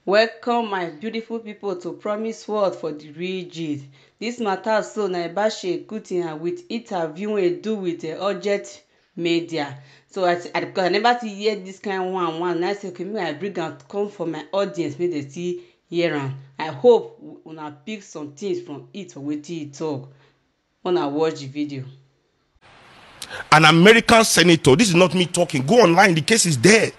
Welcome my beautiful people to Promise World for the real gist. This matter so na Seun Kuti and with interview we do with urgent media. So because I never see hear this kind one and I say okay make I bring am come for my audience make they see hear am. I hope una pick some things from it or wetin e talk. Una watch the video. An American senator, this is not me talking, go online, the case is there.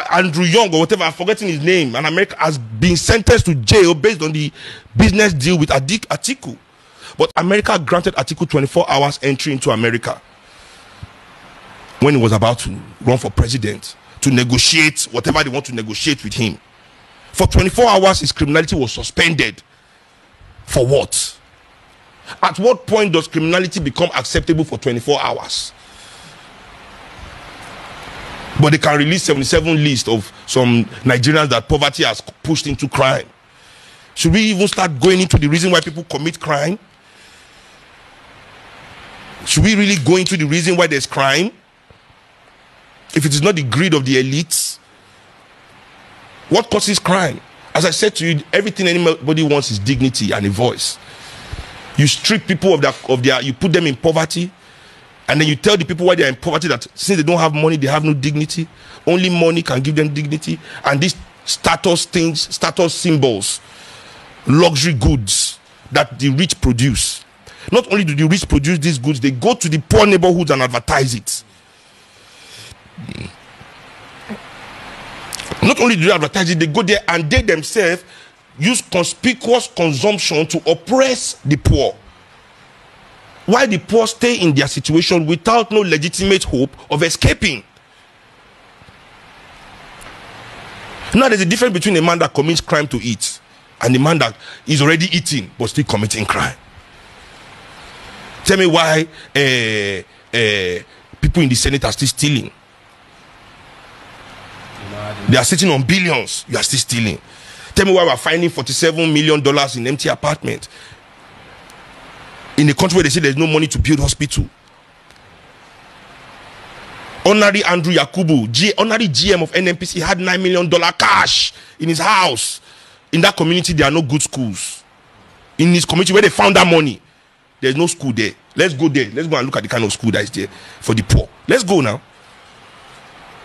Andrew Young or whatever, I'm forgetting his name, an American has been sentenced to jail based on the business deal with Atiku. But America granted Atiku 24 hours entry into America when he was about to run for president to negotiate whatever they want to negotiate with him. For 24 hours, his criminality was suspended. For what? At what point does criminality become acceptable for 24 hours? But they can release 77 lists of some Nigerians that poverty has pushed into crime. Should we even start going into the reason why people commit crime? Should we really go into the reason why there's crime? If it is not the greed of the elites, what causes crime? As I said to you, everything anybody wants is dignity and a voice. You strip people of their, you put them in poverty, and then you tell the people why they are in poverty that since they don't have money, they have no dignity. Only money can give them dignity. And these status things, status symbols, luxury goods that the rich produce. Not only do the rich produce these goods, they go to the poor neighborhoods and advertise it. Not only do they advertise it, they go there and they themselves use conspicuous consumption to oppress the poor. Why the poor stay in their situation without no legitimate hope of escaping. Now there's a difference between a man that commits crime to eat and the man that is already eating but still committing crime. Tell me why people in the Senate are still stealing. They are sitting on billions. You are still stealing. Tell me why we're finding $47 million in empty apartments in a country where they say there's no money to build hospital. Honorary Andrew Yakubu, honorary GM of NNPC, had $9 million cash in his house. In that community, there are no good schools. In his community where they found that money, there's no school there. Let's go there. Let's go and look at the kind of school that is there for the poor. Let's go now.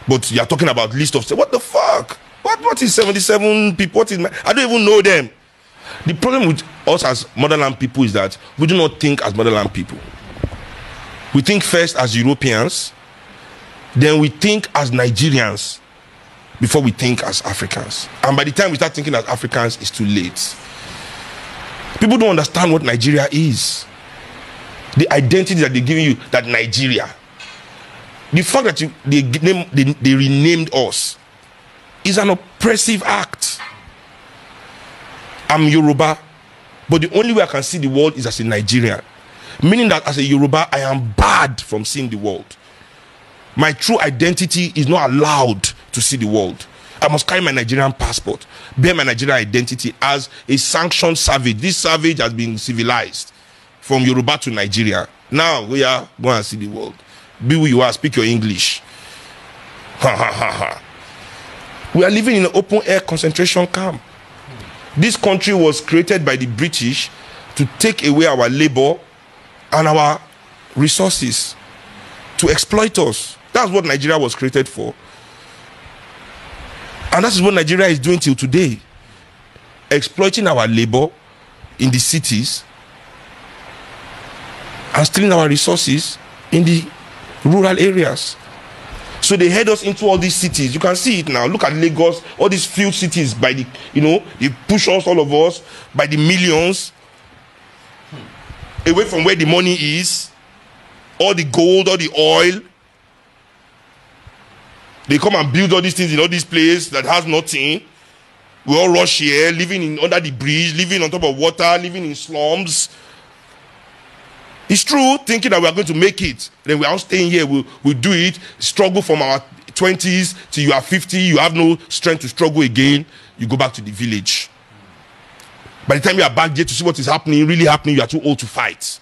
But you are talking about list of, what the fuck? What is 77 people? What is I don't even know them. The problem with us as motherland people is that we do not think as motherland people. We think first as Europeans, then we think as Nigerians before we think as Africans. And by the time we start thinking as Africans, it's too late. People don't understand what Nigeria is. The identity that they're giving you, that Nigeria. The fact that they renamed us is an oppressive act. I'm Yoruba, but the only way I can see the world is as a Nigerian. Meaning that as a Yoruba, I am barred from seeing the world. My true identity is not allowed to see the world. I must carry my Nigerian passport, bear my Nigerian identity as a sanctioned savage. This savage has been civilized from Yoruba to Nigeria. Now we are going to see the world. Be who you are, speak your English. Ha ha ha ha. We are living in an open air concentration camp. This country was created by the British to take away our labor and our resources, to exploit us. That's what Nigeria was created for. And that is what Nigeria is doing till today. Exploiting our labor in the cities and stealing our resources in the rural areas. So they head us into all these cities. You can see it now. Look at Lagos, all these few cities by the, they push us, all of us, by the millions away from where the money is, all the gold, all the oil. They come and build all these things in all these places that has nothing. We all rush here, living under the bridge, living on top of water, living in slums. It's true, thinking that we are going to make it. Then we are all staying here, we'll do it, struggle from our 20s till you are 50, you have no strength to struggle again, you go back to the village. By the time you are back there to see what is happening, really happening, you are too old to fight.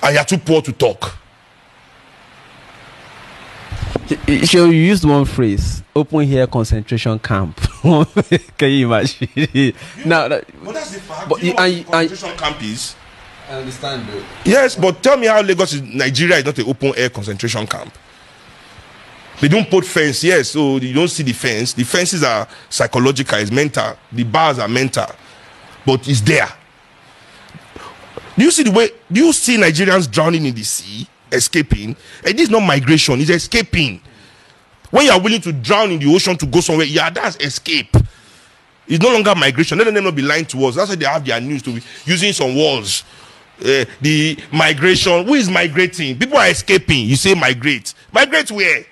And you are too poor to talk. You used one phrase, open air concentration camp. Can you imagine? Now, But that's the fact. but You know what and concentration camp is? I understand, though. Yes, but tell me how Nigeria is not an open air concentration camp. They don't put fence, yes, so you don't see the fence. The fences are psychological, it's mental. The bars are mental, but it's there. Do you see Nigerians drowning in the sea, escaping? And this is not migration, it's escaping. When you are willing to drown in the ocean to go somewhere, yeah, that's escape. It's no longer migration. Let them not be lying to us. That's why they have their news to be using some words. The migration, who is migrating? People are escaping. You say migrate. Migrate where?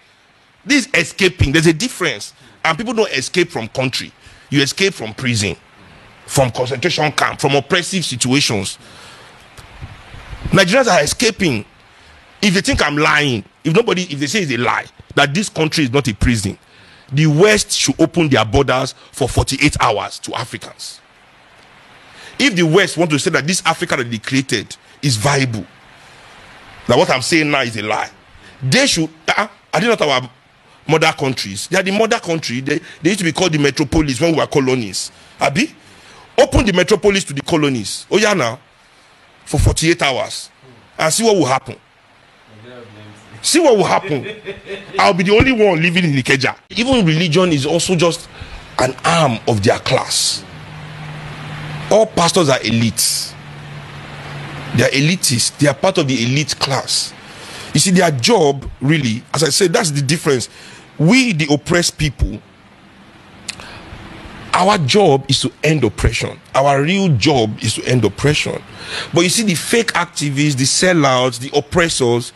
This is escaping. There's a difference. And people don't escape from country. You escape from prison, from concentration camp, from oppressive situations. Nigerians are escaping. If they think I'm lying, if they say it's a lie, that this country is not a prison, the West should open their borders for 48 hours to Africans. If the West want to say that this Africa that they created is viable, that what I'm saying now is a lie, they should, are they not our mother countries? They are the mother country. They used to be called the metropolis when we were colonies. Abi? Open the metropolis to the colonies. Oh yeah, now. For 48 hours. And see what will happen. See what will happen. I'll be the only one living in Ikeja. Even religion is also just an arm of their class. All pastors are elites. They are elitists. They are part of the elite class. You see, their job, really, as I said, that's the difference. We, the oppressed people, our job is to end oppression. Our real job is to end oppression. But you see, the fake activists, the sellouts, the oppressors,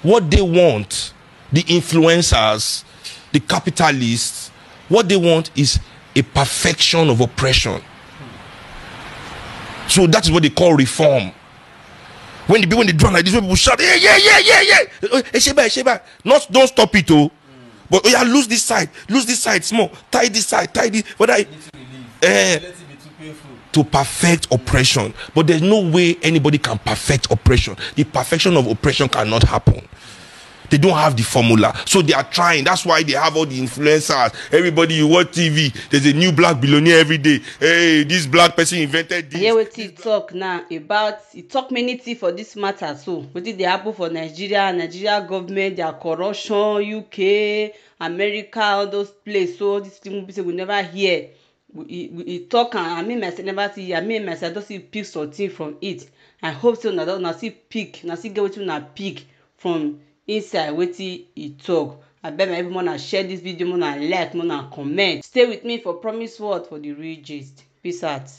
what they want, the influencers, the capitalists, what they want is a perfection of oppression. So that is what they call reform. When they drum like this, people shout, yeah. Sheba. Don't stop it, oh. But oh yeah, lose this side small, tie this side, tie this. But to perfect oppression. But there's no way anybody can perfect oppression. The perfection of oppression cannot happen. They don't have the formula, so they are trying. That's why they have all the influencers. Everybody, you watch TV, there's a new black billionaire every day. Hey, this black person invented this. Hear what he talk now about. He talk many things for this matter. So what did they happen for Nigeria government, their corruption, UK, America, all those places. So this thing we never hear. We talk, and I mean myself never see. I mean myself don't see pick something from it. I hope so. Now see pick. Now see get what you na pick from inside wetin e talk. Abeg my everyone na share this video, una like, una comment. Stay with me for promise word for the real gist. Peace out.